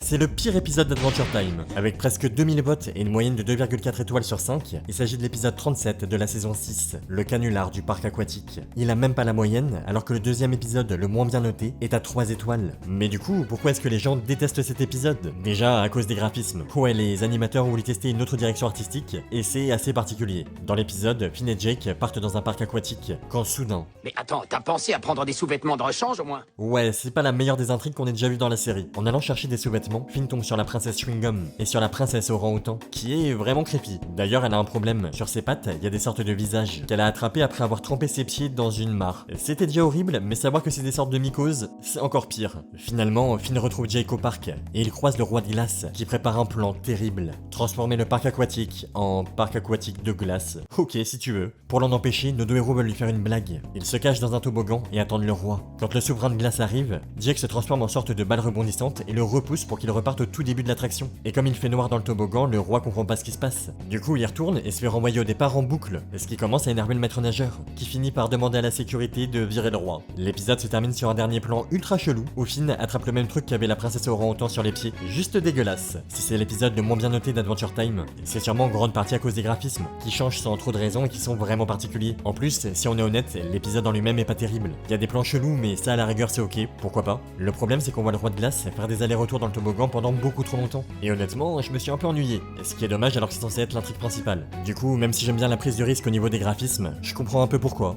C'est le pire épisode d'Adventure Time. Avec presque 2000 votes et une moyenne de 2,4 étoiles sur 5, il s'agit de l'épisode 37 de la saison 6, le canular du parc aquatique. Il a même pas la moyenne, alors que le deuxième épisode, le moins bien noté, est à 3 étoiles. Mais du coup, pourquoi est-ce que les gens détestent cet épisode? Déjà à cause des graphismes. Ouais, les animateurs ont voulu tester une autre direction artistique, et c'est assez particulier. Dans l'épisode, Finn et Jake partent dans un parc aquatique, quand soudain... Mais attends, t'as pensé à prendre des sous-vêtements de rechange au moins? Ouais, c'est pas la meilleure des intrigues qu'on ait déjà vu dans la série. En allant chercher des sous-vêtements, Finn tombe sur la princesse Chewing-Gum et sur la princesse orang-outan, qui est vraiment creepy. D'ailleurs, elle a un problème. Sur ses pattes, il y a des sortes de visages qu'elle a attrapés après avoir trempé ses pieds dans une mare. C'était déjà horrible, mais savoir que c'est des sortes de mycoses, c'est encore pire. Finalement, Finn retrouve Jake au parc et il croise le roi de glace qui prépare un plan terrible. Transformer le parc aquatique en parc aquatique de glace. Ok, si tu veux. Pour l'en empêcher, nos deux héros veulent lui faire une blague. Ils se cachent dans un toboggan et attendent le roi. Quand le souverain de glace arrive, Jake se transforme en sorte de balle rebondissante et le repousse pour qu'il reparte au tout début de l'attraction. Et comme il fait noir dans le toboggan, le roi comprend pas ce qui se passe. Du coup, il retourne et se fait renvoyer au départ en boucle, ce qui commence à énerver le maître nageur, qui finit par demander à la sécurité de virer le roi. L'épisode se termine sur un dernier plan ultra chelou, où Finn attrape le même truc qu'avait la princesse orang-outan sur les pieds. Juste dégueulasse. Si c'est l'épisode le moins bien noté d'Adventure Time, c'est sûrement en grande partie à cause des graphismes, qui changent sans trop de raison et qui sont vraiment particuliers. En plus, si on est honnête, l'épisode en lui-même est pas terrible. Il y a des plans chelous, mais ça à la rigueur c'est ok, pourquoi pas. Le problème c'est qu'on voit le roi de glace faire des allers-retours dans le toboggan pendant beaucoup trop longtemps. Et honnêtement, je me suis un peu ennuyé, ce qui est dommage alors que c'est censé être l'intrigue principale. Du coup, même si j'aime bien la prise de risque au niveau des graphismes, je comprends un peu pourquoi.